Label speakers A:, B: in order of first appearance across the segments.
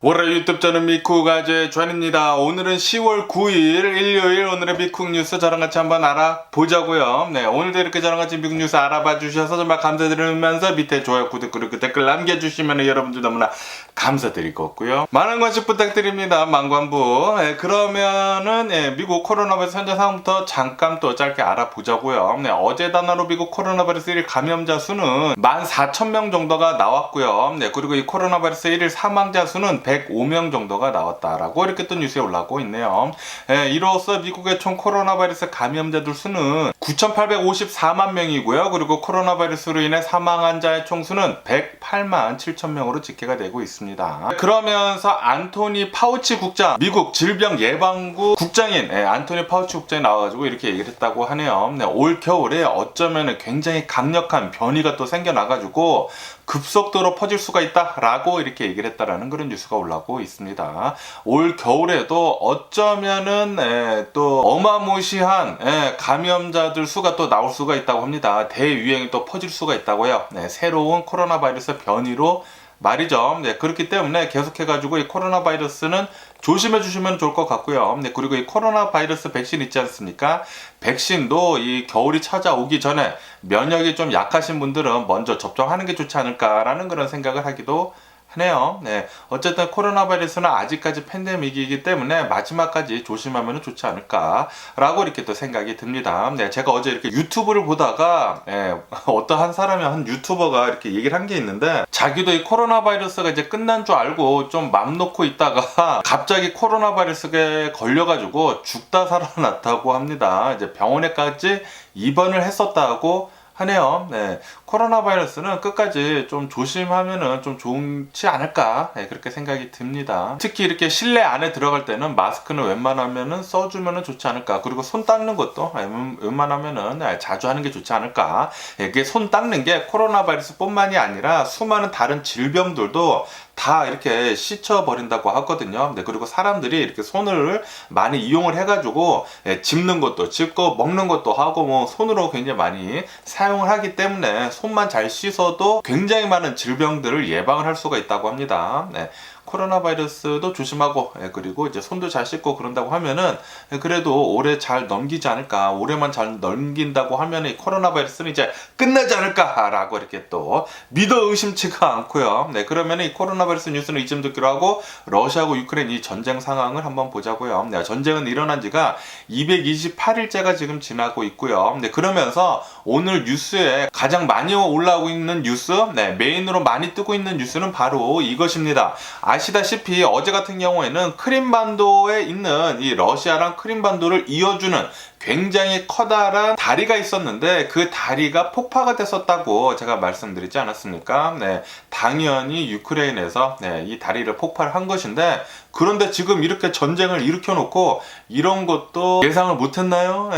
A: 월요일 유튜브 저는 미쿡아재 주한입니다. 오늘은 10월 9일 일요일 오늘의 미쿡 뉴스 저랑 같이 한번 알아보자고요. 네, 오늘도 이렇게 저랑 같이 미쿡 뉴스 알아봐 주셔서 정말 감사드리면서 밑에 좋아요, 구독, 그리고 댓글 남겨주시면 여러분들 너무나 감사드릴 것 같고요. 많은 관심 부탁드립니다. 망관부. 네, 그러면은 미국 코로나 바이러스 현재 상황부터 잠깐 또 짧게 알아보자고요. 네, 어제 단어로 미국 코로나 바이러스 1일 감염자 수는 14,000명 정도가 나왔고요. 네, 그리고 이 코로나 바이러스 1일 사망자 수는 105명 정도가 나왔다라고 이렇게 또 뉴스에 올라오고 있네요. 이로써 미국의 총 코로나 바이러스 감염자들 수는 9,854만 명이고요. 그리고 코로나 바이러스로 인해 사망한 자의 총수는 108만 7천 명으로 집계가 되고 있습니다. 그러면서 안토니 파우치 국장, 미국 질병예방국 국장인 안토니 파우치 국장이 나와가지고 이렇게 얘기를 했다고 하네요. 올 겨울에 어쩌면 굉장히 강력한 변이가 또 생겨나가지고 급속도로 퍼질 수가 있다라고 이렇게 얘기를 했다라는 그런 뉴스가 올라오고 있습니다. 올 겨울에도 어쩌면은 또 어마무시한 감염자들 수가 또 나올 수가 있다고 합니다. 대유행이 또 퍼질 수가 있다고요. 새로운 코로나 바이러스 변이로 말이죠. 그렇기 때문에 계속해가지고 이 코로나 바이러스는 조심해 주시면 좋을 것 같고요. 그리고 이 코로나 바이러스 백신 있지 않습니까? 백신도 이 겨울이 찾아오기 전에 면역이 좀 약하신 분들은 먼저 접종하는 게 좋지 않을까라는 그런 생각을 하기도 하네요. 어쨌든 코로나 바이러스는 아직까지 팬데믹이기 때문에 마지막까지 조심하면 좋지 않을까라고 이렇게 또 생각이 듭니다. 제가 어제 이렇게 유튜브를 보다가 어떠한 사람이 한 유튜버가 이렇게 얘기를 한 게 있는데 자기도 이 코로나 바이러스가 이제 끝난 줄 알고 좀 맘 놓고 있다가 갑자기 코로나 바이러스에 걸려가지고 죽다 살아났다고 합니다. 이제 병원에까지 입원을 했었다고 하네요. 코로나 바이러스는 끝까지 좀 조심하면은 좀 좋지 않을까 그렇게 생각이 듭니다. 특히 이렇게 실내 안에 들어갈 때는 마스크는 웬만하면은 써주면은 좋지 않을까. 그리고 손 닦는 것도 웬만하면은 자주 하는 게 좋지 않을까. 이게 손 닦는 게 코로나 바이러스뿐만이 아니라 수많은 다른 질병들도 다 이렇게 씻어버린다고 하거든요. 그리고 사람들이 이렇게 손을 많이 이용을 해가지고 집는 것도 집고 먹는 것도 하고 뭐 손으로 굉장히 많이 사용을 하기 때문에 손만 잘 씻어도 굉장히 많은 질병들을 예방을 할 수가 있다고 합니다. 코로나 바이러스도 조심하고 그리고 이제 손도 잘 씻고 그런다고 하면은 그래도 오래 잘 넘기지 않을까. 올해만 잘 넘긴다고 하면 이 코로나 바이러스는 이제 끝나지 않을까라고 이렇게 또 믿어 의심치가 않고요. 그러면 이 코로나 바이러스 뉴스는 이쯤 듣기로 하고 러시아하고 유크레인 이 전쟁 상황을 한번 보자고요. 전쟁은 일어난 지가 228일째가 지금 지나고 있고요. 그러면서 오늘 뉴스에 가장 많이 올라오고 있는 뉴스, 메인으로 많이 뜨고 있는 뉴스는 바로 이것입니다. 아시다시피 어제 같은 경우에는 크림반도에 있는 이 러시아랑 크림반도를 이어주는 굉장히 커다란 다리가 있었는데 그 다리가 폭파가 됐었다고 제가 말씀드리지 않았습니까? 당연히 유크레인에서 이 다리를 폭발을 한 것인데 그런데 지금 이렇게 전쟁을 일으켜 놓고 이런 것도 예상을 못했나요?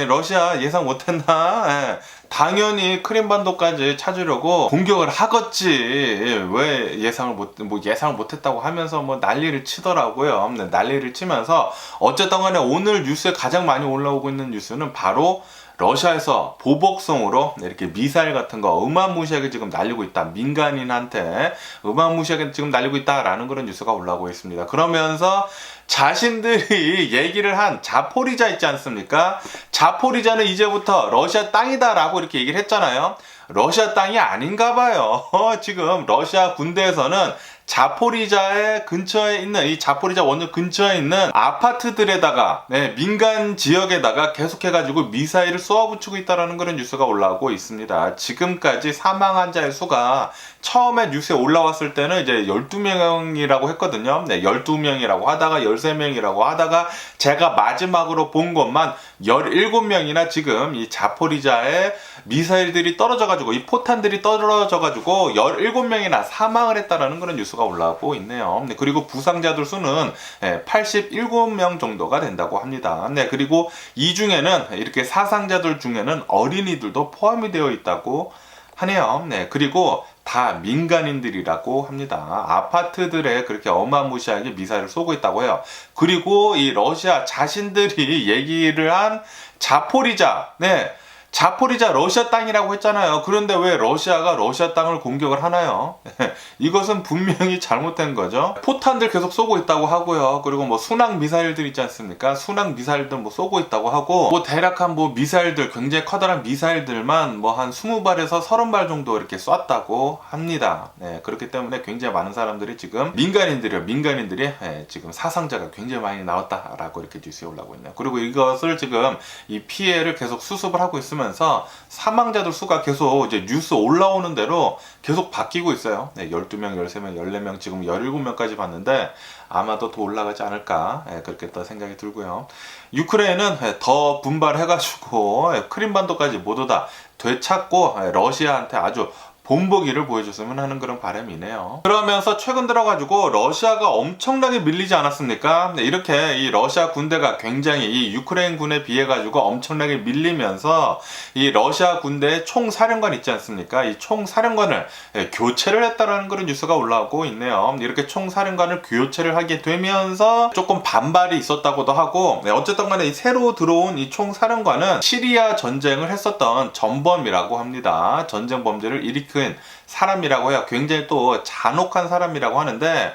A: 러시아 예상 못했나? 당연히 크림반도까지 찾으려고 공격을 하겠지. 왜 예상을 못했다고 하면서 뭐 난리를 치더라고요. 난리를 치면서 어쨌든 간에 오늘 뉴스에 가장 많이 올라오고 있는 뉴스는 바로 러시아에서 보복성으로 이렇게 미사일 같은 거 어마무시하게 지금 날리고 있다. 민간인한테 어마무시하게 지금 날리고 있다라는 그런 뉴스가 올라오고 있습니다. 그러면서 자신들이 얘기를 한 자포리자 있지 않습니까? 자포리자는 이제부터 러시아 땅이다라고 이렇게 얘기를 했잖아요. 러시아 땅이 아닌가 봐요. 지금 러시아 군대에서는 자포리자의 근처에 있는 이 자포리자 원전 근처에 있는 아파트들에다가 민간 지역에다가 계속해가지고 미사일을 쏘아붙이고 있다라는 그런 뉴스가 올라오고 있습니다. 지금까지 사망 환자의 수가 처음에 뉴스에 올라왔을 때는 이제 12명이라고 했거든요. 12명이라고 하다가 13명이라고 하다가 제가 마지막으로 본 것만 17명이나 지금 이 자포리자에 미사일들이 떨어져가지고 이 포탄들이 떨어져가지고 17명이나 사망을 했다라는 그런 뉴스가 올라오고 있네요. 그리고 부상자들 수는 87명 정도가 된다고 합니다. 그리고 이 중에는 이렇게 사상자들 중에는 어린이들도 포함이 되어 있다고 하네요. 그리고 다 민간인들이라고 합니다. 아파트들에 그렇게 어마무시하게 미사일을 쏘고 있다고 해요. 그리고 이 러시아 자신들이 얘기를 한 자포리자, 자포리자 러시아 땅이라고 했잖아요. 그런데 왜 러시아가 러시아 땅을 공격을 하나요? 이것은 분명히 잘못된 거죠. 포탄들 계속 쏘고 있다고 하고요. 그리고 뭐 순항 미사일들 있지 않습니까? 순항 미사일들 뭐 쏘고 있다고 하고, 뭐 대략 한 뭐 미사일들, 굉장히 커다란 미사일들만 뭐 한 20발에서 30발 정도 이렇게 쐈다고 합니다. 네, 그렇기 때문에 굉장히 많은 사람들이 지금 민간인들이 지금 사상자가 굉장히 많이 나왔다라고 이렇게 뉴스에 올라오고 있네요. 그리고 이것을 지금 이 피해를 계속 수습을 하고 있으면서 사망자들 수가 계속 이제 뉴스 올라오는 대로 계속 바뀌고 있어요. 네, 12명, 13명, 14명, 지금 17명까지 봤는데 아마도 더 올라가지 않을까, 그렇게 또 생각이 들고요. 유크레인은 더 분발해가지고 크림반도까지 모두 다 되찾고 러시아한테 아주 본보기를 보여줬으면 하는 그런 바람이네요. 그러면서 최근 들어가지고 러시아가 엄청나게 밀리지 않았습니까? 네, 이렇게 이 러시아 군대가 굉장히 이 유크레인 군에 비해 가지고 엄청나게 밀리면서 이 러시아 군대의 총사령관 있지 않습니까? 이 총사령관을 교체를 했다라는 그런 뉴스가 올라오고 있네요. 이렇게 총사령관을 교체를 하게 되면서 조금 반발이 있었다고도 하고, 어쨌든 간에 이 새로 들어온 이 총사령관은 시리아 전쟁을 했었던 전범이라고 합니다. 전쟁 범죄를 일으킨 사람이라고 해요. 굉장히 또 잔혹한 사람이라고 하는데,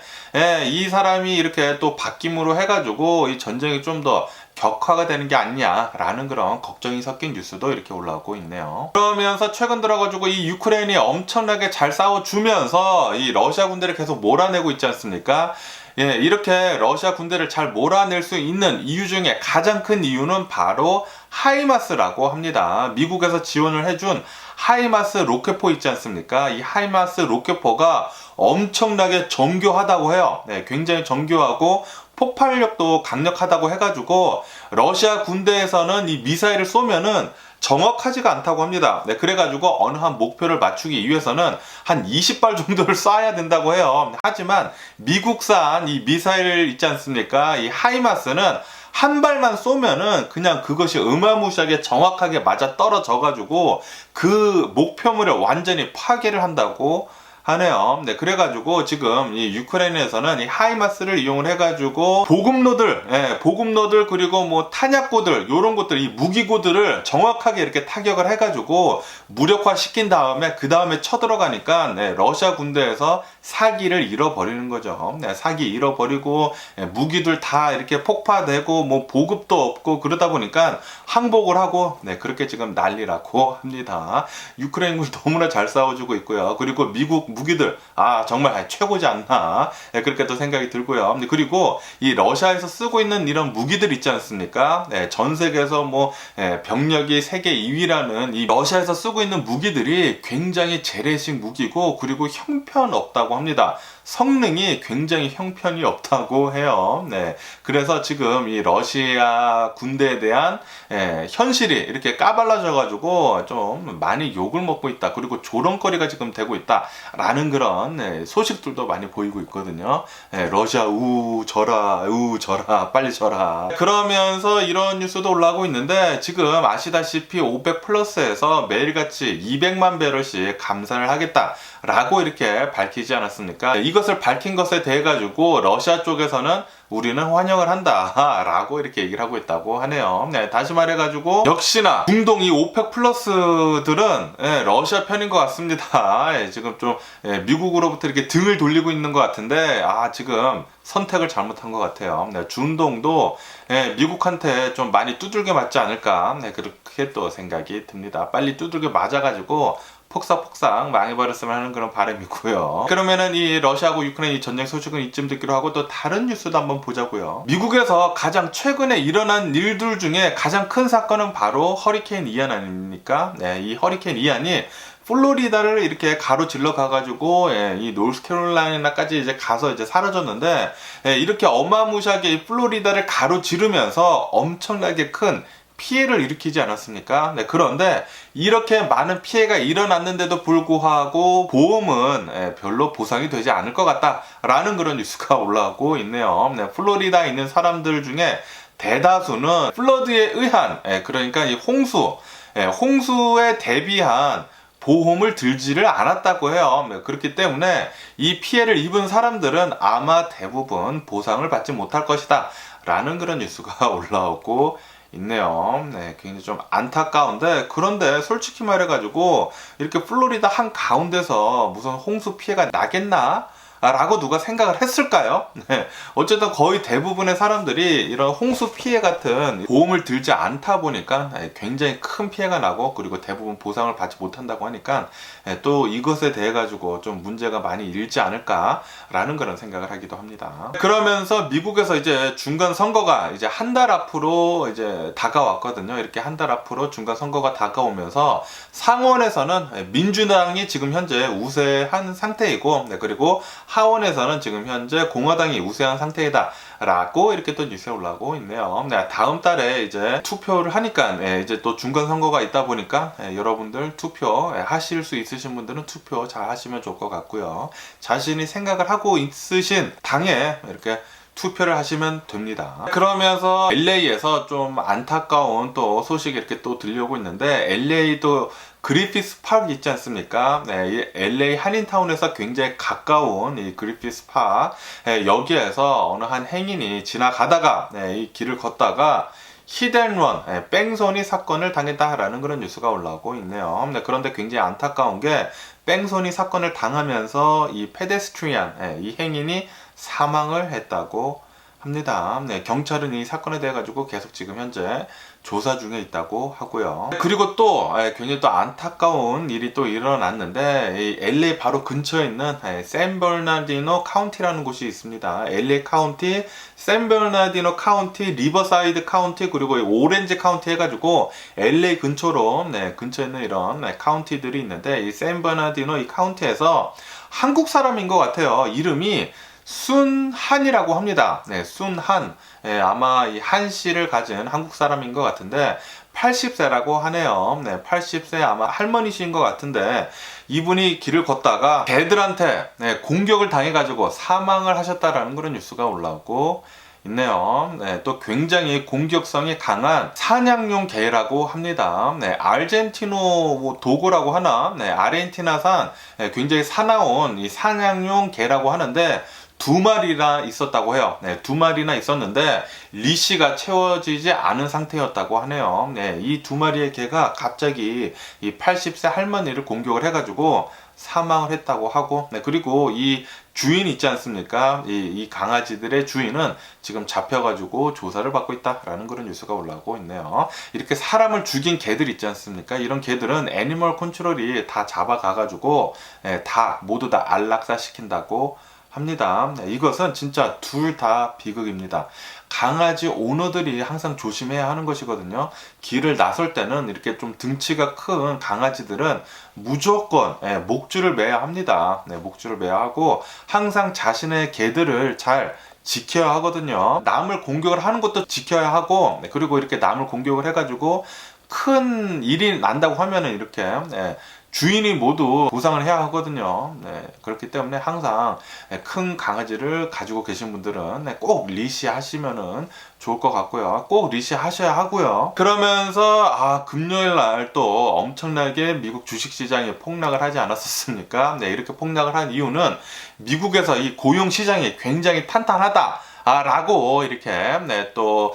A: 이 사람이 이렇게 또 바뀜으로 해가지고 이 전쟁이 좀 더 격화가 되는 게 아니냐라는 그런 걱정이 섞인 뉴스도 이렇게 올라오고 있네요. 그러면서 최근 들어가지고 이 유크레인이 엄청나게 잘 싸워주면서 이 러시아 군대를 계속 몰아내고 있지 않습니까? 이렇게 러시아 군대를 잘 몰아낼 수 있는 이유 중에 가장 큰 이유는 바로 하이마스라고 합니다. 미국에서 지원을 해준 하이마스 로켓포 있지 않습니까? 이 하이마스 로켓포가 엄청나게 정교하다고 해요. 굉장히 정교하고 폭발력도 강력하다고 해가지고 러시아 군대에서는 이 미사일을 쏘면은 정확하지가 않다고 합니다. 그래가지고 어느 한 목표를 맞추기 위해서는 한 20발 정도를 쏴야 된다고 해요. 하지만 미국산 이 미사일 있지 않습니까? 이 하이마스는 한 발만 쏘면은 그냥 그것이 어마무시하게 정확하게 맞아 떨어져가지고 그 목표물을 완전히 파괴를 한다고 하네요. 그래가지고 지금 이 유크레인에서는 이 하이마스를 이용을 해가지고 보급로들 그리고 뭐 탄약고들, 요런 것들, 이 무기고들을 정확하게 이렇게 타격을 해가지고 무력화 시킨 다음에 그 다음에 쳐들어가니까 러시아 군대에서 사기를 잃어버리는 거죠. 사기 잃어버리고 무기들 다 이렇게 폭파되고 뭐 보급도 없고 그러다 보니까 항복을 하고 그렇게 지금 난리라고 합니다. 유크레인군이 너무나 잘 싸워주고 있고요. 그리고 미국 무기들 정말 최고지 않나, 그렇게 또 생각이 들고요. 그리고 이 러시아에서 쓰고 있는 이런 무기들 있지 않습니까? 전 세계에서 뭐 병력이 세계 2위라는 이 러시아에서 쓰고 있는 무기들이 굉장히 재래식 무기고, 그리고 형편없다고 합니다. 성능이 굉장히 형편이 없다고 해요. 그래서 지금 이 러시아 군대에 대한 현실이 이렇게 까발라져가지고 좀 많이 욕을 먹고 있다. 그리고 조롱거리가 지금 되고 있다. 라는 그런 소식들도 많이 보이고 있거든요. 러시아 저라 빨리 져라. 그러면서 이런 뉴스도 올라오고 있는데, 지금 아시다시피 500 플러스에서 매일같이 200만 배럴씩 감산을 하겠다 라고 이렇게 밝히지 않았습니까? 이것을 밝힌 것에 대해 가지고 러시아 쪽에서는 우리는 환영을 한다 라고 이렇게 얘기를 하고 있다고 하네요. 다시 말해가지고 역시나 중동 이 오펙 플러스들은 러시아 편인 것 같습니다. 지금 좀 미국으로부터 이렇게 등을 돌리고 있는 것 같은데, 지금 선택을 잘못한 것 같아요. 중동도 미국한테 좀 많이 두들겨 맞지 않을까, 그렇게 또 생각이 듭니다. 빨리 두들겨 맞아가지고 폭삭 망해버렸으면 하는 그런 바람이고요. 그러면은 이 러시아하고 유크레인 이 전쟁 소식은 이쯤 듣기로 하고, 또 다른 뉴스도 한번 보자고요. 미국에서 가장 최근에 일어난 일들 중에 가장 큰 사건은 바로 허리케인 이안 아닙니까? 이 허리케인 이안이 플로리다를 이렇게 가로질러 가가지고 이 노스캐롤라이나까지 이제 가서 이제 사라졌는데, 이렇게 어마무시하게 이 플로리다를 가로지르면서 엄청나게 큰 피해를 일으키지 않았습니까? 그런데 이렇게 많은 피해가 일어났는데도 불구하고 보험은 별로 보상이 되지 않을 것 같다라는 그런 뉴스가 올라오고 있네요. 플로리다에 있는 사람들 중에 대다수는 플러드에 의한, 그러니까 이 홍수에 대비한 보험을 들지를 않았다고 해요. 그렇기 때문에 이 피해를 입은 사람들은 아마 대부분 보상을 받지 못할 것이다 라는 그런 뉴스가 올라오고 있네요. 네, 굉장히 좀 안타까운데, 그런데 솔직히 말해가지고 이렇게 플로리다 한 가운데서 무슨 홍수 피해가 나겠나? 라고 누가 생각을 했을까요? 네. 어쨌든 거의 대부분의 사람들이 이런 홍수 피해 같은 보험을 들지 않다 보니까 굉장히 큰 피해가 나고, 그리고 대부분 보상을 받지 못한다고 하니까 또 이것에 대해 가지고 좀 문제가 많이 일지 않을까라는 그런 생각을 하기도 합니다. 그러면서 미국에서 이제 중간 선거가 이제 한 달 앞으로 이제 다가왔거든요. 이렇게 한 달 앞으로 중간 선거가 다가오면서 상원에서는 민주당이 지금 현재 우세한 상태이고, 그리고 하원에서는 지금 현재 공화당이 우세한 상태이다 라고 이렇게 또 뉴스에 올라오고 있네요. 네, 다음 달에 이제 투표를 하니까 이제 또 중간 선거가 있다 보니까 여러분들 투표 하실 수 있으신 분들은 투표 잘 하시면 좋을 것 같고요. 자신이 생각을 하고 있으신 당에 이렇게 투표를 하시면 됩니다. 그러면서 LA에서 좀 안타까운 또 소식이 이렇게 또 들려오고 있는데, LA도 그리피스 파크 있지 않습니까? 네, 이 LA 한인타운에서 굉장히 가까운 이 그리피스 파크, 여기에서 어느 한 행인이 지나가다가 이 길을 걷다가 히트앤런, 뺑소니 사건을 당했다라는 그런 뉴스가 올라오고 있네요. 그런데 굉장히 안타까운 게, 뺑소니 사건을 당하면서 이 페데스트리안, 이 행인이 사망을 했다고 합니다. 경찰은 이 사건에 대해 가지고 계속 지금 현재 조사 중에 있다고 하고요. 그리고 또 굉장히 또 안타까운 일이 또 일어났는데, 이 LA 바로 근처에 있는 샌버나디노 카운티라는 곳이 있습니다. LA 카운티, 샌버나디노 카운티, 리버사이드 카운티, 그리고 오렌지 카운티 해가지고 LA 근처로 근처에 있는 이런 카운티들이 있는데, 이 샌버나디노 이 카운티에서 한국 사람인 것 같아요. 이름이 순한이라고 합니다. 순한. 아마 이 한씨를 가진 한국 사람인 것 같은데 80세라고 하네요. 80세 아마 할머니신 것 같은데, 이분이 길을 걷다가 개들한테 공격을 당해가지고 사망을 하셨다라는 그런 뉴스가 올라오고 있네요. 또 굉장히 공격성이 강한 사냥용 개라고 합니다. 아르헨티노 도고라고 하나, 아르헨티나산 굉장히 사나운 이 사냥용 개라고 하는데, 두 마리나 있었다고 해요. 두 마리나 있었는데 리시가 채워지지 않은 상태였다고 하네요. 이 두 마리의 개가 갑자기 이 80세 할머니를 공격을 해가지고 사망을 했다고 하고, 그리고 이 주인 있지 않습니까? 이 강아지들의 주인은 지금 잡혀가지고 조사를 받고 있다라는 그런 뉴스가 올라오고 있네요. 이렇게 사람을 죽인 개들 있지 않습니까? 이런 개들은 애니멀 컨트롤이 다 잡아가가지고 다 모두 다 안락사 시킨다고 합니다. 이것은 진짜 둘 다 비극입니다. 강아지 오너들이 항상 조심해야 하는 것이거든요. 길을 나설 때는 이렇게 좀 등치가 큰 강아지들은 무조건 목줄을 매야 합니다. 목줄을 매야 하고 항상 자신의 개들을 잘 지켜야 하거든요. 남을 공격을 하는 것도 지켜야 하고, 그리고 이렇게 남을 공격을 해가지고 큰 일이 난다고 하면은 이렇게 주인이 모두 보상을 해야 하거든요. 그렇기 때문에 항상 큰 강아지를 가지고 계신 분들은 꼭 리시 하시면은 좋을 것 같고요. 꼭 리시 하셔야 하고요. 그러면서 금요일 날 또 엄청나게 미국 주식시장이 폭락을 하지 않았었습니까? 이렇게 폭락을 한 이유는 미국에서 이 고용 시장이 굉장히 탄탄하다 라고 이렇게 또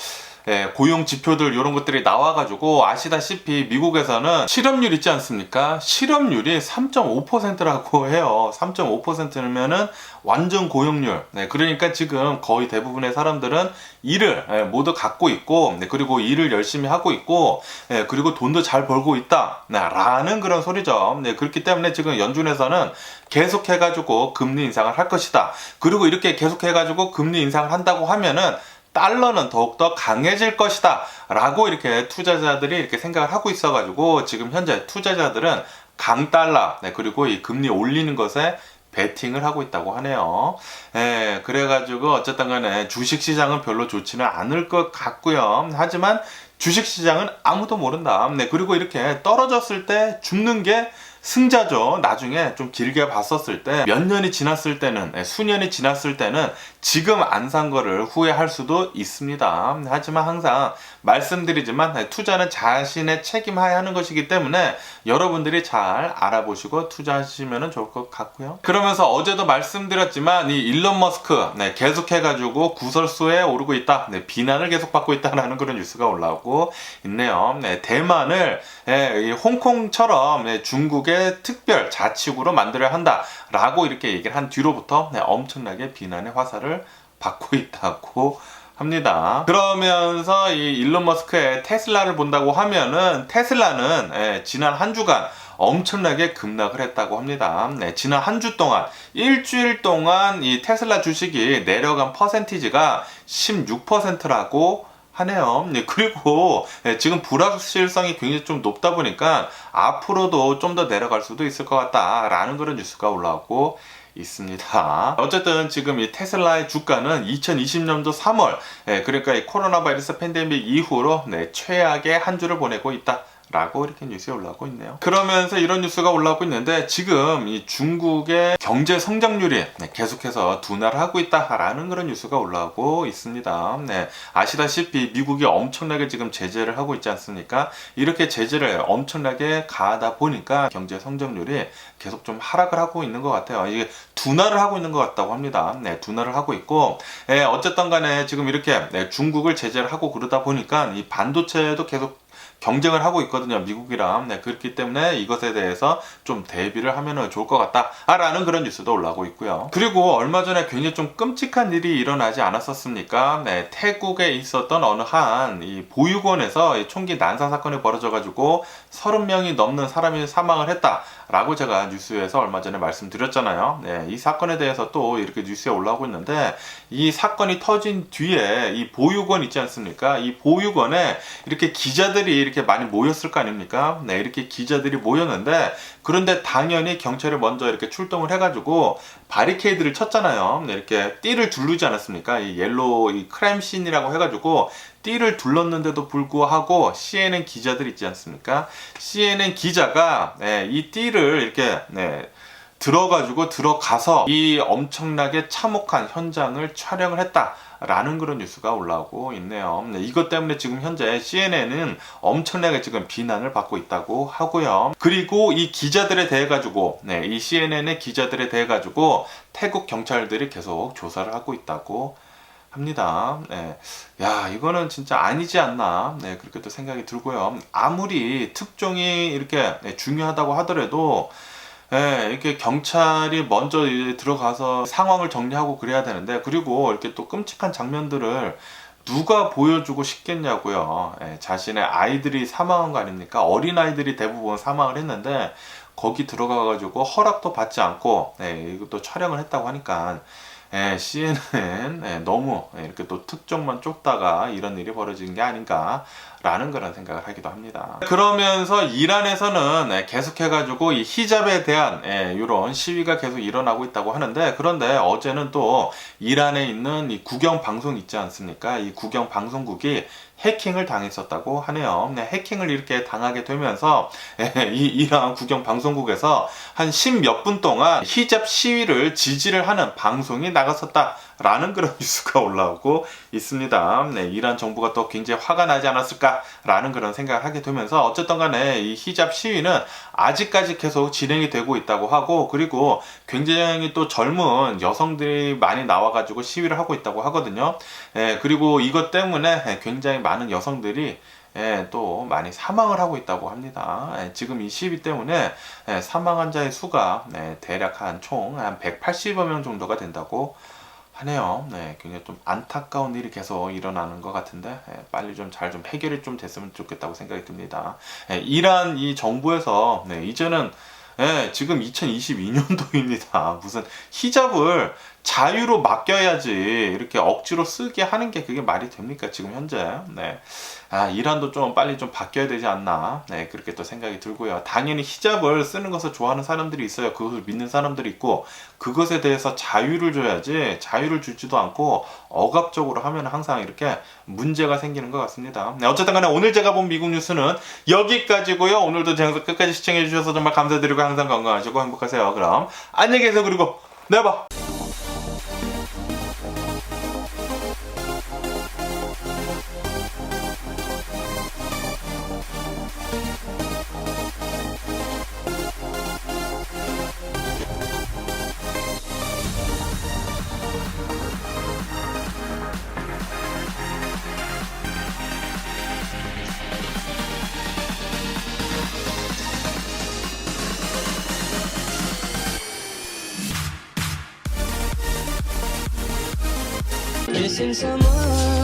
A: 고용 지표들 이런 것들이 나와가지고, 아시다시피 미국에서는 실업률 있지 않습니까? 실업률이 3.5%라고 해요. 3.5%면은 완전 고용률. 그러니까 지금 거의 대부분의 사람들은 일을 모두 갖고 있고, 그리고 일을 열심히 하고 있고, 그리고 돈도 잘 벌고 있다 라는 그런 소리죠. 그렇기 때문에 지금 연준에서는 계속해가지고 금리 인상을 할 것이다. 그리고 이렇게 계속해가지고 금리 인상을 한다고 하면은 달러는 더욱더 강해질 것이다 라고 이렇게 투자자들이 이렇게 생각을 하고 있어가지고, 지금 현재 투자자들은 강달러, 그리고 이 금리 올리는 것에 베팅을 하고 있다고 하네요. 그래가지고 어쨌든 간에 주식시장은 별로 좋지는 않을 것 같고요. 하지만 주식시장은 아무도 모른다. 그리고 이렇게 떨어졌을 때 죽는 게 승자죠. 나중에 좀 길게 봤었을 때, 몇 년이 지났을 때는, 수년이 지났을 때는 지금 안 산 거를 후회할 수도 있습니다. 하지만 항상 말씀드리지만 투자는 자신의 책임하에 하는 것이기 때문에 여러분들이 잘 알아보시고 투자하시면 좋을 것 같고요. 그러면서 어제도 말씀드렸지만 이 일론 머스크 계속해가지고 구설수에 오르고 있다, 비난을 계속 받고 있다라는 그런 뉴스가 올라오고 있네요. 대만을 홍콩처럼 중국의 특별 자치구로 만들어야 한다라고 이렇게 얘기를 한 뒤로부터 엄청나게 비난의 화살을 받고 있다고 합니다. 그러면서 이 일론 머스크의 테슬라를 본다고 하면은 테슬라는 지난 한 주간 엄청나게 급락을 했다고 합니다. 지난 한 주 동안 일주일 동안 이 테슬라 주식이 내려간 퍼센티지가 16%라고 하네요. 그리고 지금 불확실성이 굉장히 좀 높다 보니까 앞으로도 좀 더 내려갈 수도 있을 것 같다라는 그런 뉴스가 올라오고 있습니다. 어쨌든 지금 이 테슬라의 주가는 2020년도 3월 그러니까 이 코로나 바이러스 팬데믹 이후로 최악의 한 주를 보내고 있다 라고 이렇게 뉴스에 올라오고 있네요. 그러면서 이런 뉴스가 올라오고 있는데 지금 이 중국의 경제 성장률이 계속해서 둔화를 하고 있다라는 그런 뉴스가 올라오고 있습니다. 아시다시피 미국이 엄청나게 지금 제재를 하고 있지 않습니까? 이렇게 제재를 엄청나게 가하다 보니까 경제 성장률이 계속 좀 하락을 하고 있는 것 같아요. 이게 둔화를 하고 있는 것 같다고 합니다. 둔화를 하고 있고 어쨌든 간에 지금 이렇게 중국을 제재를 하고 그러다 보니까 이 반도체도 계속 경쟁을 하고 있거든요, 미국이랑. 그렇기 때문에 이것에 대해서 좀 대비를 하면 좋을 것 같다라는 그런 뉴스도 올라오고 있고요. 그리고 얼마 전에 굉장히 좀 끔찍한 일이 일어나지 않았었습니까? 태국에 있었던 어느 한 이 보육원에서 총기 난사 사건이 벌어져가지고 30명이 넘는 사람이 사망을 했다라고 제가 뉴스에서 얼마 전에 말씀드렸잖아요. 이 사건에 대해서 또 이렇게 뉴스에 올라오고 있는데 이 사건이 터진 뒤에 이 보육원 있지 않습니까? 이 보육원에 이렇게 기자들이 이렇게 많이 모였을 거 아닙니까? 이렇게 기자들이 모였는데 그런데 당연히 경찰이 먼저 이렇게 출동을 해가지고 바리케이드를 쳤잖아요. 이렇게 띠를 두르지 않았습니까? 이 옐로우 이 크라임씬이라고 해가지고 띠를 둘렀는데도 불구하고 CNN 기자들 있지 않습니까? CNN 기자가 이 띠를 이렇게 들어가서 이 엄청나게 참혹한 현장을 촬영을 했다라는 그런 뉴스가 올라오고 있네요. 이것 때문에 지금 현재 CNN은 엄청나게 지금 비난을 받고 있다고 하고요. 그리고 이 기자들에 대해 가지고 이 CNN의 기자들에 대해 가지고 태국 경찰들이 계속 조사를 하고 있다고 합니다. 야, 이거는 진짜 아니지 않나 그렇게 또 생각이 들고요. 아무리 특종이 이렇게 중요하다고 하더라도 이렇게 경찰이 먼저 들어가서 상황을 정리하고 그래야 되는데, 그리고 이렇게 또 끔찍한 장면들을 누가 보여주고 싶겠냐고요. 자신의 아이들이 사망한 거 아닙니까? 어린아이들이 대부분 사망을 했는데 거기 들어가가지고 허락도 받지 않고 이것도 촬영을 했다고 하니까 CNN 너무 이렇게 또 특종만 쫓다가 이런 일이 벌어진 게 아닌가라는 그런 생각을 하기도 합니다. 그러면서 이란에서는 계속해가지고 이 히잡에 대한 이런 시위가 계속 일어나고 있다고 하는데, 그런데 어제는 또 이란에 있는 이 국영 방송 있지 않습니까? 이 국영 방송국이 해킹을 당했었다고 하네요. 해킹을 이렇게 당하게 되면서 이 이란 국영 방송국에서 한 10몇 분 동안 히잡 시위를 지지를 하는 방송이 나갔었다라는 그런 뉴스가 올라오고 있습니다. 이란 정부가 또 굉장히 화가 나지 않았을까라는 그런 생각을 하게 되면서 어쨌든 간에 이 히잡 시위는 아직까지 계속 진행이 되고 있다고 하고, 그리고 굉장히 또 젊은 여성들이 많이 나와가지고 시위를 하고 있다고 하거든요. 그리고 이것 때문에 굉장히 많은 여성들이 또 많이 사망을 하고 있다고 합니다. 지금 이 시위 때문에 사망 환자의 수가 대략 총 180여 명 정도가 된다고 하네요. 굉장히 좀 안타까운 일이 계속 일어나는 것 같은데 빨리 좀 잘 좀 해결이 좀 됐으면 좋겠다고 생각이 듭니다. 이란 이 정부에서 이제는 지금 2022년도입니다. 무슨 히잡을 자유로 맡겨야지 이렇게 억지로 쓰게 하는 게 그게 말이 됩니까? 지금 현재. 이란도 좀 빨리 좀 바뀌어야 되지 않나. 그렇게 또 생각이 들고요. 당연히 히잡을 쓰는 것을 좋아하는 사람들이 있어요. 그것을 믿는 사람들이 있고, 그것에 대해서 자유를 줘야지, 자유를 주지도 않고 억압적으로 하면 항상 이렇게 문제가 생기는 것 같습니다. 어쨌든 간에 오늘 제가 본 미국 뉴스는 여기까지고요. 오늘도 제 영상 끝까지 시청해 주셔서 정말 감사드리고 항상 건강하시고 행복하세요. 그럼 안녕히 계세요. 그리고 내봐.
B: Missing someone